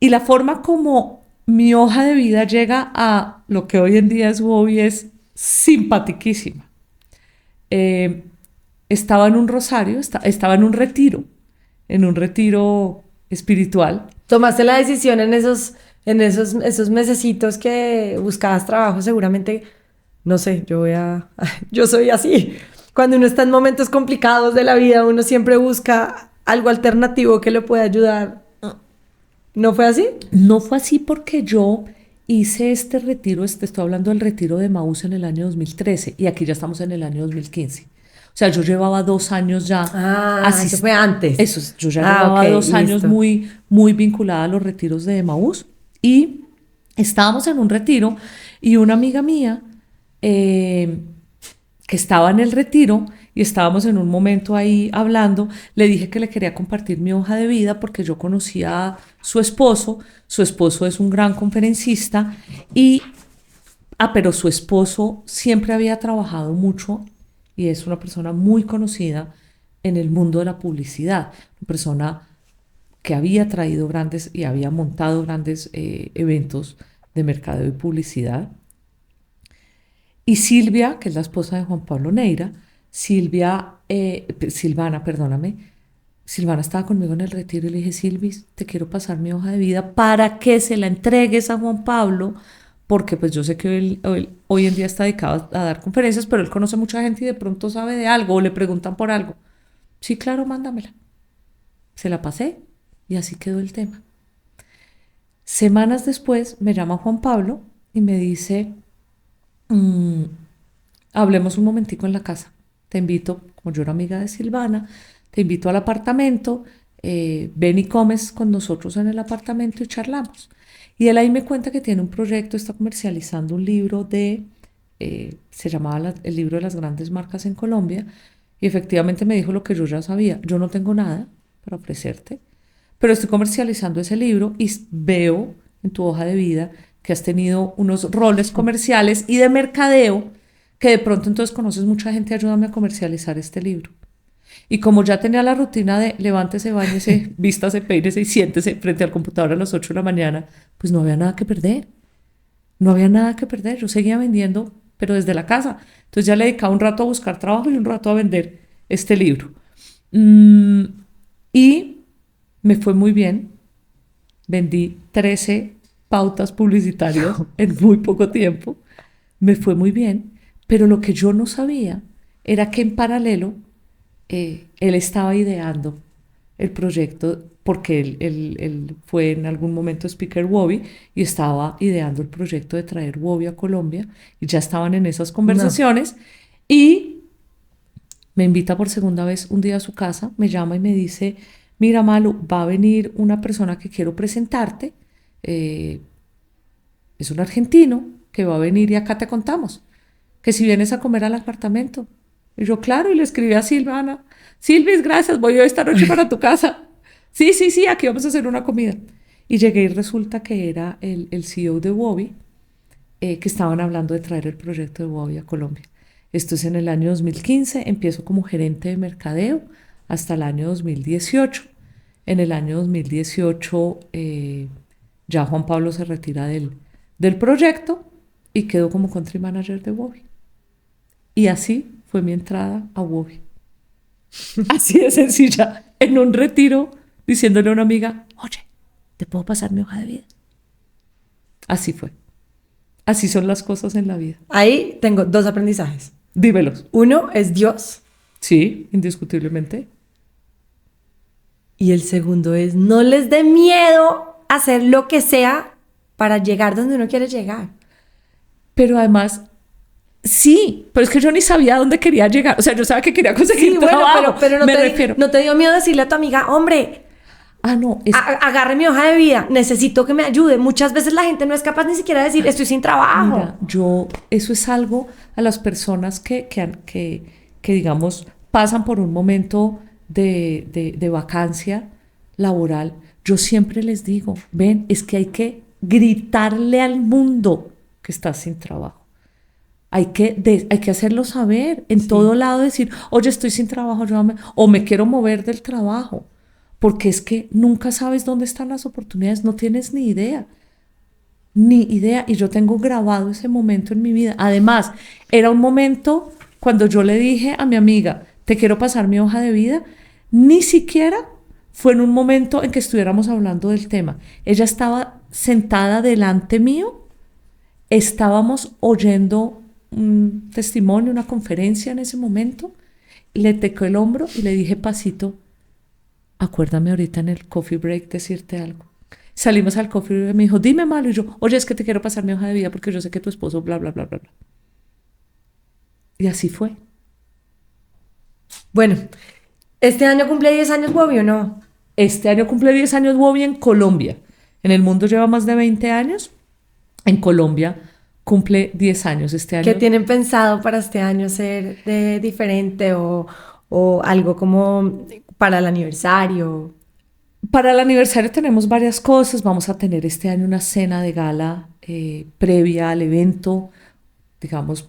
Y la forma como mi hoja de vida llega a lo que hoy en día es Wovi es simpatiquísima. Estaba en un rosario, estaba en un retiro espiritual. ¿Tomaste la decisión en esos mesecitos que buscabas trabajo? Seguramente, no sé, yo soy así. Cuando uno está en momentos complicados de la vida, uno siempre busca algo alternativo que le pueda ayudar. ¿No fue así? No fue así porque yo hice este retiro, estoy hablando del retiro de Emaús en el año 2013 y aquí ya estamos en el año 2015. O sea, yo llevaba 2 años ya. Eso fue antes. Eso, yo ya llevaba 2 años muy, muy vinculada a los retiros de Emaús y estábamos en un retiro y una amiga mía, que que estaba en el retiro y estábamos en un momento ahí hablando, le dije que le quería compartir mi hoja de vida porque yo conocía a su esposo es un gran conferencista pero su esposo siempre había trabajado mucho y es una persona muy conocida en el mundo de la publicidad, una persona que había traído grandes y había montado grandes eventos de mercadeo y publicidad. Y Silvia, que es la esposa de Juan Pablo Neira, Silvana estaba conmigo en el retiro y le dije, Silvis, te quiero pasar mi hoja de vida para que se la entregues a Juan Pablo, porque pues yo sé que él hoy en día está dedicado a dar conferencias, pero él conoce mucha gente y de pronto sabe de algo o le preguntan por algo. Sí, claro, mándamela. Se la pasé y así quedó el tema. Semanas después me llama Juan Pablo y me dice, hablemos un momentico en la casa. Te invito, como yo era amiga de Silvana, te invito al apartamento, ven y comes con nosotros en el apartamento y charlamos. Y él ahí me cuenta que tiene un proyecto, está comercializando un libro se llamaba el libro de las grandes marcas en Colombia, y efectivamente me dijo lo que yo ya sabía. Yo no tengo nada para ofrecerte, pero estoy comercializando ese libro y veo en tu hoja de vida que has tenido unos roles comerciales y de mercadeo, que de pronto entonces conoces mucha gente, ayúdame a comercializar este libro. Y como ya tenía la rutina de levántese, báñese, vístase, peínese y siéntese frente al computador a las 8 de la mañana, pues no había nada que perder. No había nada que perder. Yo seguía vendiendo, pero desde la casa. Entonces ya le dedicaba un rato a buscar trabajo y un rato a vender este libro. Y me fue muy bien. Vendí 13 pautas publicitarias en muy poco tiempo. Me fue muy bien. Pero lo que yo no sabía era que en paralelo él estaba ideando el proyecto, porque él fue en algún momento speaker WOBI y estaba ideando el proyecto de traer WOBI a Colombia y ya estaban en esas conversaciones. Y me invita por segunda vez un día a su casa, me llama y me dice, mira Malu, va a venir una persona que quiero presentarte, es un argentino que va a venir y acá te contamos, que si vienes a comer al apartamento. Y yo, claro, y le escribí a Silvana, Silvis, gracias, voy hoy esta noche para tu casa. Sí, aquí vamos a hacer una comida. Y llegué y resulta que era el CEO de WOBI, que estaban hablando de traer el proyecto de WOBI a Colombia. Esto es en el año 2015, empiezo como gerente de mercadeo hasta el año 2018. En el año 2018 ya Juan Pablo se retira del proyecto y quedó como country manager de WOBI. Y así fue mi entrada a WOBI. Así de sencilla, en un retiro, diciéndole a una amiga, oye, ¿te puedo pasar mi hoja de vida? Así fue. Así son las cosas en la vida. Ahí tengo 2 aprendizajes. Dímelos. Uno es Dios. Sí, indiscutiblemente. Y el segundo es, no les dé miedo hacer lo que sea para llegar donde uno quiere llegar. Pero además, sí, pero es que yo ni sabía a dónde quería llegar. O sea, yo sabía que quería conseguir trabajo. Pero no te dio miedo decirle a tu amiga, hombre, agarre mi hoja de vida, necesito que me ayude. Muchas veces la gente no es capaz ni siquiera de decir, estoy sin trabajo. Mira, eso es algo a las personas que digamos, pasan por un momento de vacancia laboral. Yo siempre les digo, ven, es que hay que gritarle al mundo que estás sin trabajo. Hay que hacerlo saber en todo lado, decir, oye, estoy sin trabajo, o me quiero mover del trabajo, porque es que nunca sabes dónde están las oportunidades, no tienes ni idea, y yo tengo grabado ese momento en mi vida. Además, era un momento cuando yo le dije a mi amiga, te quiero pasar mi hoja de vida, ni siquiera fue en un momento en que estuviéramos hablando del tema. Ella estaba sentada delante mío, estábamos oyendo un testimonio, una conferencia en ese momento, le tocó el hombro y le dije, pasito, acuérdame ahorita en el coffee break decirte algo. Salimos al coffee break y me dijo, dime Malu, y yo, oye, es que te quiero pasar mi hoja de vida porque yo sé que tu esposo bla, bla, bla, bla, bla. Y así fue. Bueno, ¿este año cumple 10 años WOBI o no? Este año cumple 10 años WOBI en Colombia. En el mundo lleva más de 20 años. En Colombia cumple 10 años este año. ¿Qué tienen pensado para este año hacer de diferente o algo como para el aniversario? Para el aniversario tenemos varias cosas. Vamos a tener este año una cena de gala previa al evento, digamos,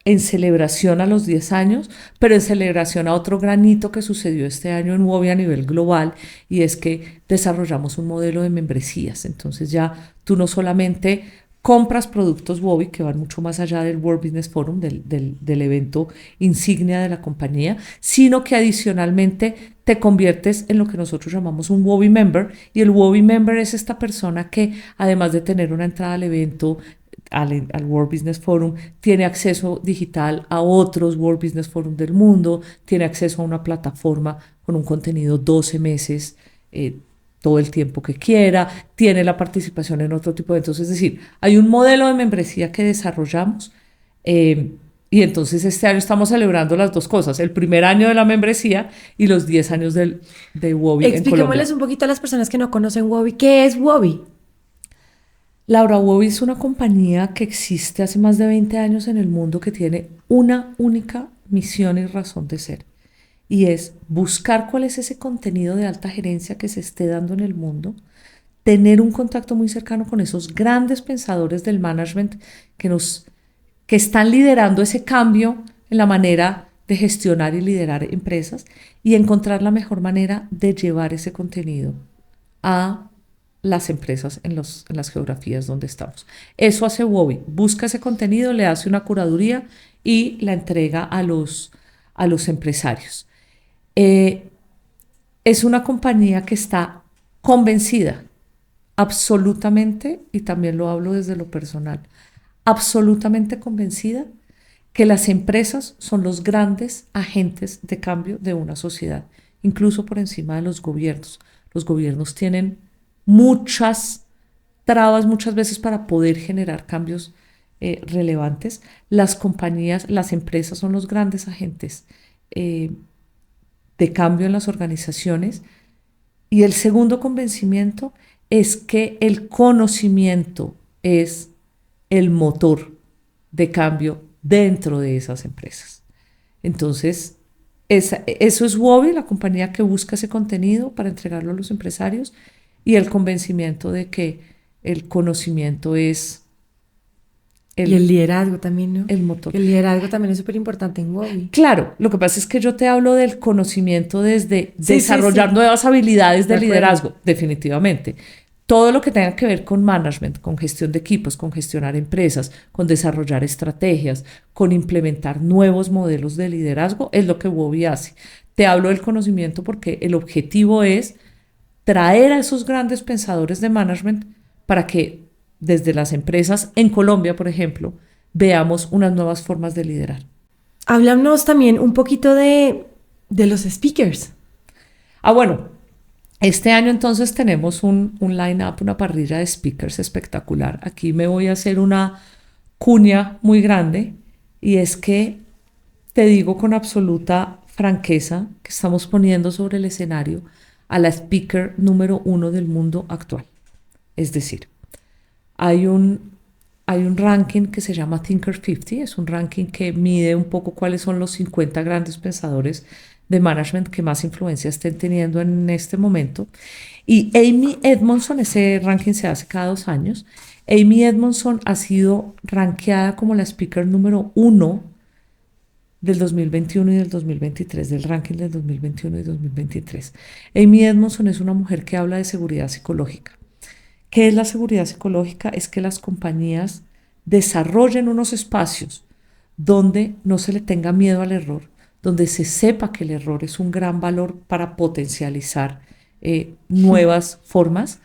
en celebración a los 10 años, pero en celebración a otro gran hito que sucedió este año en WOBI a nivel global, y es que desarrollamos un modelo de membresías. Entonces ya tú no solamente compras productos WOBI, que van mucho más allá del World Business Forum, del evento insignia de la compañía, sino que adicionalmente te conviertes en lo que nosotros llamamos un WOBI Member, y el WOBI Member es esta persona que, además de tener una entrada al evento, al World Business Forum, tiene acceso digital a otros World Business Forum del mundo, tiene acceso a una plataforma con un contenido 12 meses, todo el tiempo que quiera, tiene la participación en otro tipo de eventos. Es decir, hay un modelo de membresía que desarrollamos, y entonces este año estamos celebrando las dos cosas, el primer año de la membresía y los 10 años de WOBI en Colombia. Expliquémosles un poquito a las personas que no conocen WOBI. ¿Qué es WOBI? Laura, WOBI es una compañía que existe hace más de 20 años en el mundo, que tiene una única misión y razón de ser, y es buscar cuál es ese contenido de alta gerencia que se esté dando en el mundo, tener un contacto muy cercano con esos grandes pensadores del management que están liderando ese cambio en la manera de gestionar y liderar empresas, y encontrar la mejor manera de llevar ese contenido a las empresas en las geografías donde estamos. Eso hace WOBI, busca ese contenido, le hace una curaduría y la entrega a los empresarios. Es una compañía que está convencida, absolutamente, y también lo hablo desde lo personal, absolutamente convencida que las empresas son los grandes agentes de cambio de una sociedad, incluso por encima de los gobiernos. Los gobiernos tienen muchas trabas muchas veces para poder generar cambios relevantes. Las compañías, las empresas son los grandes agentes de cambio en las organizaciones. Y el segundo convencimiento es que el conocimiento es el motor de cambio dentro de esas empresas. Entonces, eso es WOBI, la compañía que busca ese contenido para entregarlo a los empresarios, y el convencimiento de que el conocimiento es y el liderazgo también, ¿no? El motor. El liderazgo también es súper importante en WOBI. Claro, lo que pasa es que yo te hablo del conocimiento desde desarrollar nuevas habilidades de liderazgo, definitivamente. Todo lo que tenga que ver con management, con gestión de equipos, con gestionar empresas, con desarrollar estrategias, con implementar nuevos modelos de liderazgo, es lo que WOBI hace. Te hablo del conocimiento porque el objetivo es traer a esos grandes pensadores de management para que desde las empresas en Colombia, por ejemplo, veamos unas nuevas formas de liderar. Háblanos también un poquito de los speakers. Bueno, este año entonces tenemos un line-up, una parrilla de speakers espectacular. Aquí me voy a hacer una cuña muy grande, y es que te digo con absoluta franqueza que estamos poniendo sobre el escenario a la speaker número 1 del mundo actual. Es decir, hay un ranking que se llama Thinker 50, es un ranking que mide un poco cuáles son los 50 grandes pensadores de management que más influencia estén teniendo en este momento. Y Amy Edmondson, ese ranking se hace cada 2 años, Amy Edmondson ha sido rankeada como la speaker número 1 del 2021 y del 2023, del ranking del 2021 y 2023. Amy Edmondson es una mujer que habla de seguridad psicológica. ¿Qué es la seguridad psicológica? Es que las compañías desarrollen unos espacios donde no se le tenga miedo al error, donde se sepa que el error es un gran valor para potencializar nuevas formas,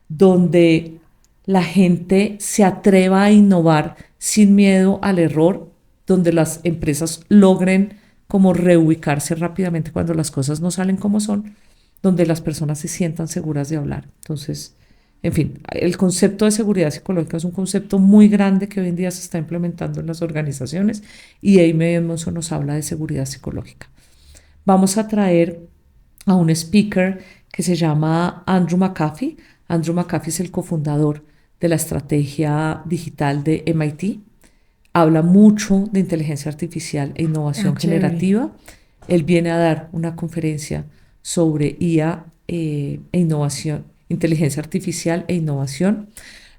donde la gente se atreva a innovar sin miedo al error, donde las empresas logren como reubicarse rápidamente cuando las cosas no salen como son, donde las personas se sientan seguras de hablar. Entonces, en fin, el concepto de seguridad psicológica es un concepto muy grande que hoy en día se está implementando en las organizaciones, y Amy Edmondson nos habla de seguridad psicológica. Vamos a traer a un speaker que se llama Andrew McAfee. Andrew McAfee es el cofundador de la estrategia digital de MIT. Habla mucho de inteligencia artificial e innovación generativa. Él viene a dar una conferencia sobre IA e innovación, inteligencia artificial e innovación.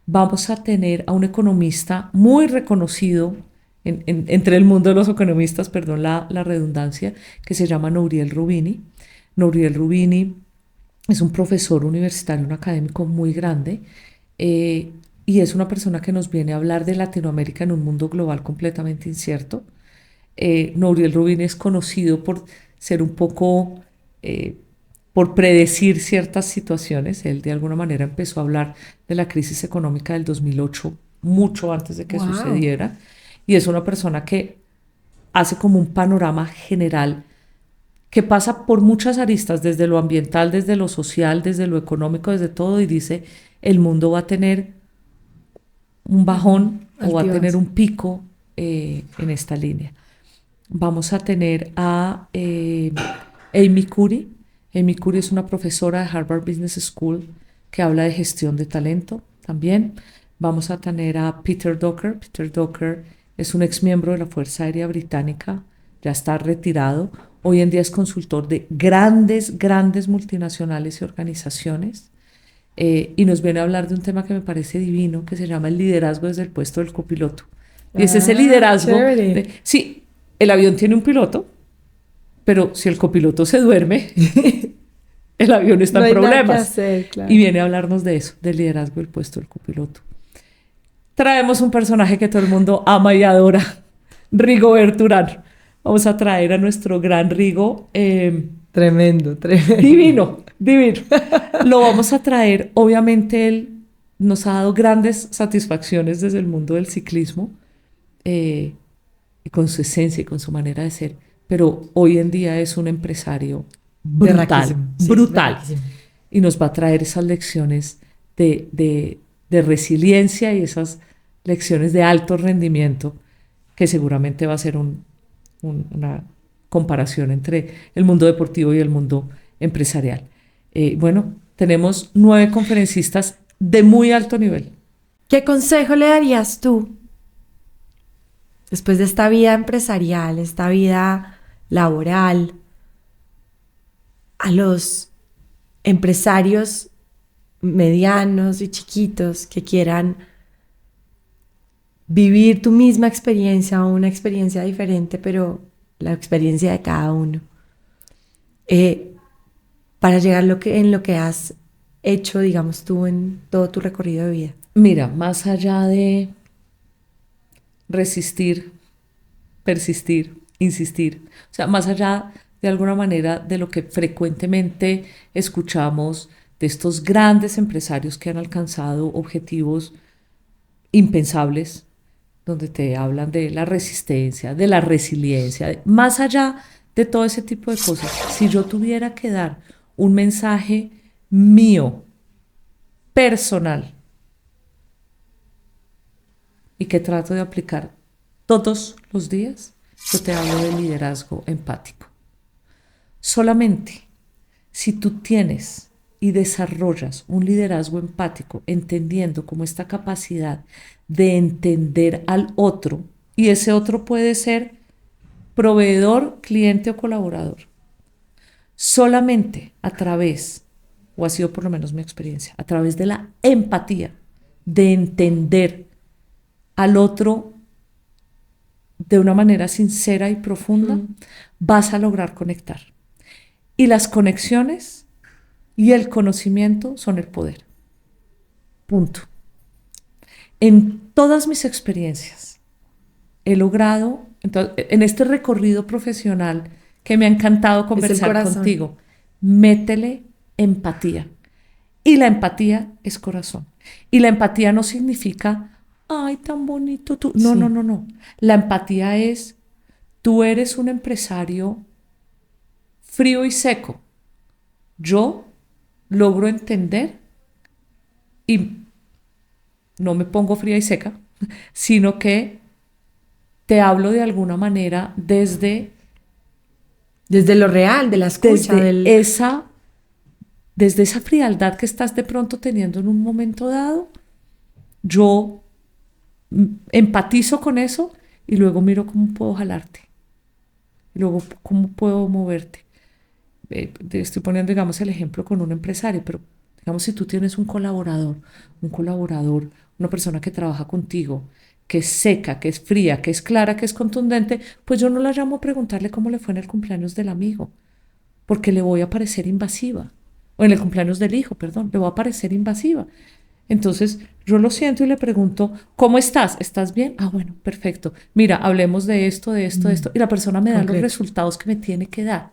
Vamos a tener a un economista muy reconocido entre el mundo de los economistas, perdón la redundancia, que se llama Nouriel Roubini. Nouriel Roubini es un profesor universitario, un académico muy grande, y es una persona que nos viene a hablar de Latinoamérica en un mundo global completamente incierto. Nouriel Roubini es conocido por ser un poco, por predecir ciertas situaciones. Él de alguna manera empezó a hablar de la crisis económica del 2008, mucho antes de que sucediera, y es una persona que hace como un panorama general que pasa por muchas aristas, desde lo ambiental, desde lo social, desde lo económico, desde todo, y dice, el mundo va a tener un bajón o va a tener un pico en esta línea. Vamos a tener a Amy Cuddy. Amy Cuddy es una profesora de Harvard Business School que habla de gestión de talento también. Vamos a tener a Peter Drucker. Peter Drucker es un ex miembro de la Fuerza Aérea Británica, ya está retirado. Hoy en día es consultor de grandes multinacionales y organizaciones. Y nos viene a hablar de un tema que me parece divino, que se llama el liderazgo desde el puesto del copiloto. Y es ese liderazgo. Sí, el avión tiene un piloto, pero si el copiloto se duerme, el avión está en problemas. Nada que hacer, claro. Y viene a hablarnos de eso, del liderazgo del puesto del copiloto. Traemos un personaje que todo el mundo ama y adora, Rigoberto Urán. Vamos a traer a nuestro gran Rigo. Tremendo. Divino. Lo vamos a traer. Obviamente él nos ha dado grandes satisfacciones desde el mundo del ciclismo, con su esencia y con su manera de ser. Pero hoy en día es un empresario brutal. Y nos va a traer esas lecciones de resiliencia y esas lecciones de alto rendimiento, que seguramente va a ser una comparación entre el mundo deportivo y el mundo empresarial. Bueno, tenemos 9 conferencistas de muy alto nivel. ¿Qué consejo le darías tú después de esta vida empresarial, esta vida laboral, a los empresarios medianos y chiquitos que quieran vivir tu misma experiencia o una experiencia diferente, pero la experiencia de cada uno, para llegar en lo que has hecho, digamos tú, en todo tu recorrido de vida? Mira, más allá de resistir, persistir, insistir, o sea, más allá de alguna manera de lo que frecuentemente escuchamos de estos grandes empresarios que han alcanzado objetivos impensables, donde te hablan de la resistencia, de la resiliencia, más allá de todo ese tipo de cosas. Si yo tuviera que dar un mensaje mío, personal, y que trato de aplicar todos los días, yo te hablo de liderazgo empático. Solamente si tú tienes y desarrollas un liderazgo empático, entendiendo como esta capacidad de entender al otro, y ese otro puede ser proveedor, cliente o colaborador, solamente a través, o ha sido por lo menos mi experiencia, a través de la empatía, de entender al otro de una manera sincera y profunda, vas a lograr conectar. Y las conexiones y el conocimiento son el poder. Punto. En todas mis experiencias he logrado, en este recorrido profesional que me ha encantado conversar contigo, métele empatía. Y la empatía es corazón. Y la empatía no significa, ay, tan bonito tú. No, sí. No. La empatía es, tú eres un empresario frío y seco. Yo logro entender y no me pongo fría y seca, sino que te hablo de alguna manera desde lo real, de la escucha. Desde esa frialdad que estás de pronto teniendo en un momento dado, yo empatizo con eso y luego miro cómo puedo jalarte. Y luego cómo puedo moverte. Estoy poniendo, digamos, el ejemplo con un empresario, pero digamos, si tú tienes un colaborador, una persona que trabaja contigo, que es seca, que es fría, que es clara, que es contundente, pues yo no la llamo a preguntarle cómo le fue en el cumpleaños del amigo, porque le voy a parecer invasiva. O en el cumpleaños del hijo, perdón, le voy a parecer invasiva. Entonces, yo lo siento y le pregunto, ¿cómo estás? ¿Estás bien? Ah, bueno, perfecto. Mira, hablemos de esto, de esto, de esto. Y la persona me da los resultados que me tiene que dar.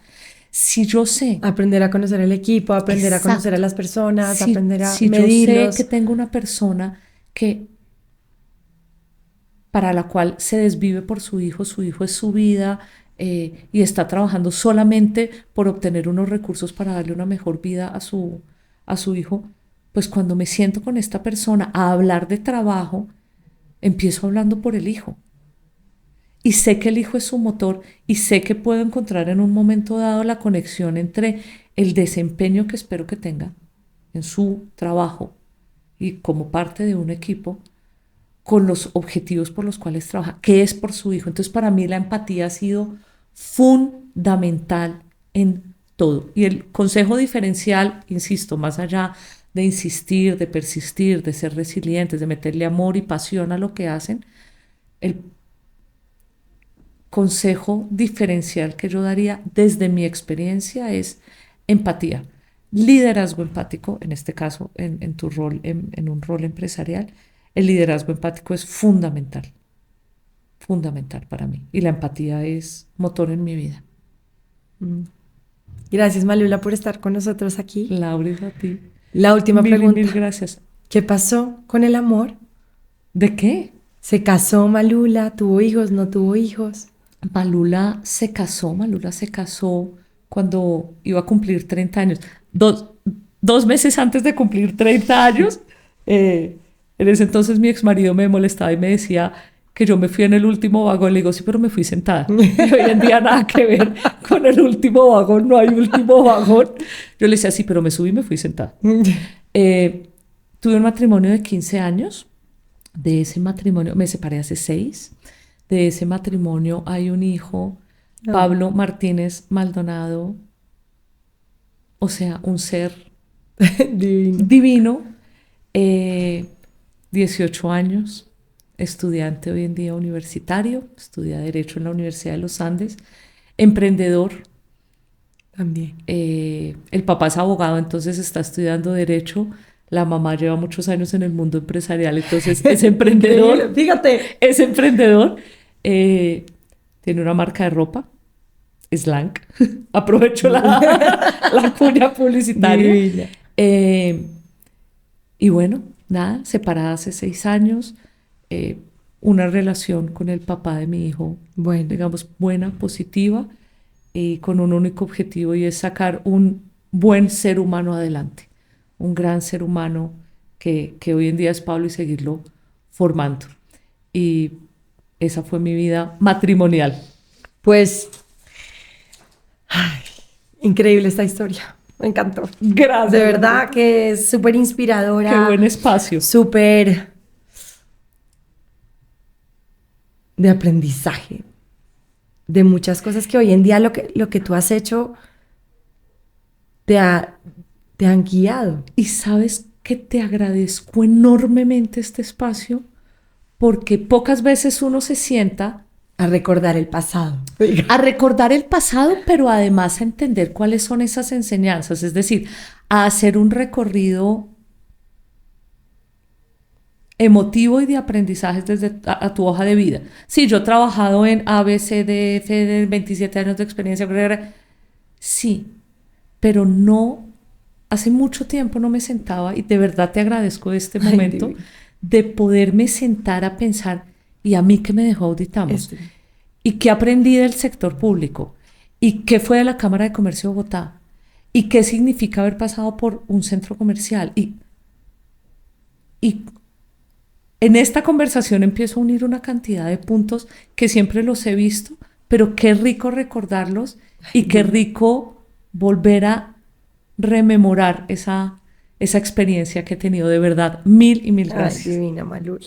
Si yo sé... Aprender a conocer el equipo, aprender a conocer a las personas, aprender a si medirlos. yo sé que tengo una persona para la cual se desvive por su hijo es su vida, y está trabajando solamente por obtener unos recursos para darle una mejor vida a su hijo, pues cuando me siento con esta persona a hablar de trabajo, empiezo hablando por el hijo. Y sé que el hijo es su motor y sé que puedo encontrar en un momento dado la conexión entre el desempeño que espero que tenga en su trabajo y como parte de un equipo con los objetivos por los cuales trabaja, que es por su hijo. Entonces, para mí la empatía ha sido fundamental en todo. Y el consejo diferencial, insisto, más allá de insistir, de persistir, de ser resilientes, de meterle amor y pasión a lo que hacen, el consejo diferencial que yo daría desde mi experiencia es empatía, liderazgo empático, en este caso en tu rol, en un rol empresarial. El liderazgo empático es fundamental para mí, y la empatía es motor en mi vida. Gracias, Malula, por estar con nosotros aquí. Laura, a ti. La última pregunta. Mil gracias. ¿Qué pasó con el amor? ¿De qué? ¿Se casó Malula? ¿Tuvo hijos? ¿No tuvo hijos? Malula se casó cuando iba a cumplir 30 años. Dos meses antes de cumplir 30 años, en ese entonces mi exmarido me molestaba y me decía que yo me fui en el último vagón. Le digo, sí, pero me fui sentada. Y hoy en día nada que ver con el último vagón, no hay último vagón. Yo le decía, sí, pero me subí y me fui sentada. Tuve un matrimonio de 15 años. De ese matrimonio, me separé hace 6. De ese matrimonio hay un hijo, Pablo Martínez Maldonado, o sea, un ser divino, 18 años, estudiante hoy en día universitario, estudia Derecho en la Universidad de los Andes, emprendedor. También. El papá es abogado, entonces está estudiando Derecho. La mamá lleva muchos años en el mundo empresarial, entonces es emprendedor. Fíjate. Es emprendedor. Tiene una marca de ropa, Slang. Aprovecho la cuña publicitaria. Y bueno, nada, separada hace 6 años. Una relación con el papá de mi hijo, digamos, buena, positiva, y con un único objetivo, y es sacar un buen ser humano adelante. Un gran ser humano que hoy en día es Pablo, y seguirlo formando. Y esa fue mi vida matrimonial. Pues, increíble esta historia. Me encantó. Gracias. De verdad que es súper inspiradora. Qué buen espacio. Súper de aprendizaje. De muchas cosas que hoy en día lo que tú has hecho te han guiado. Y sabes que te agradezco enormemente este espacio, porque pocas veces uno se sienta a recordar el pasado. A recordar el pasado, pero además a entender cuáles son esas enseñanzas, es decir, a hacer un recorrido emotivo y de aprendizajes desde a tu hoja de vida. Sí, yo he trabajado en A, B, C, D, F, de 27 años de experiencia, sí, pero no, hace mucho tiempo no me sentaba, y de verdad te agradezco este momento de poderme sentar a pensar, ¿y a mí qué me dejó Auditamos? ¿Y qué aprendí del sector público? ¿Y qué fue de la Cámara de Comercio de Bogotá? ¿Y qué significa haber pasado por un centro comercial? Y en esta conversación empiezo a unir una cantidad de puntos que siempre los he visto, pero qué rico recordarlos y qué rico volver a rememorar esa esa experiencia que he tenido. De verdad, mil y mil gracias. Ay, divina Malula.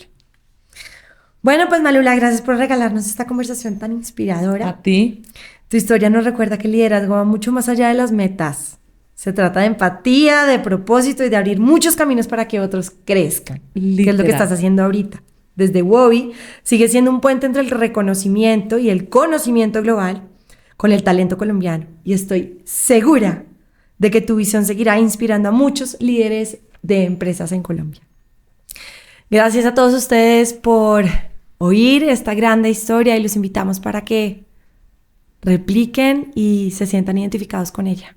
Bueno, pues Malula, gracias por regalarnos esta conversación tan inspiradora. A ti. Tu historia nos recuerda que el liderazgo va mucho más allá de las metas. Se trata de empatía, de propósito y de abrir muchos caminos para que otros crezcan. Literal. Que es lo que estás haciendo ahorita. Desde Wobi, sigue siendo un puente entre el reconocimiento y el conocimiento global con el talento colombiano. Y estoy segura de que tu visión seguirá inspirando a muchos líderes de empresas en Colombia. Gracias a todos ustedes por oír esta grande historia y los invitamos para que repliquen y se sientan identificados con ella.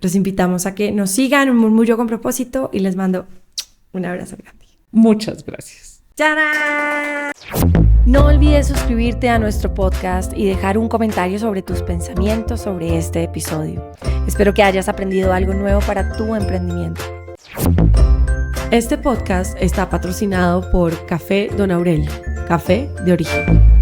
Los invitamos a que nos sigan, un murmullo con propósito, y les mando un abrazo grande. Muchas gracias. ¡Tarán! No olvides suscribirte a nuestro podcast y dejar un comentario sobre tus pensamientos sobre este episodio. Espero que hayas aprendido algo nuevo para tu emprendimiento. Este podcast está patrocinado por Café Don Aurelio, café de origen.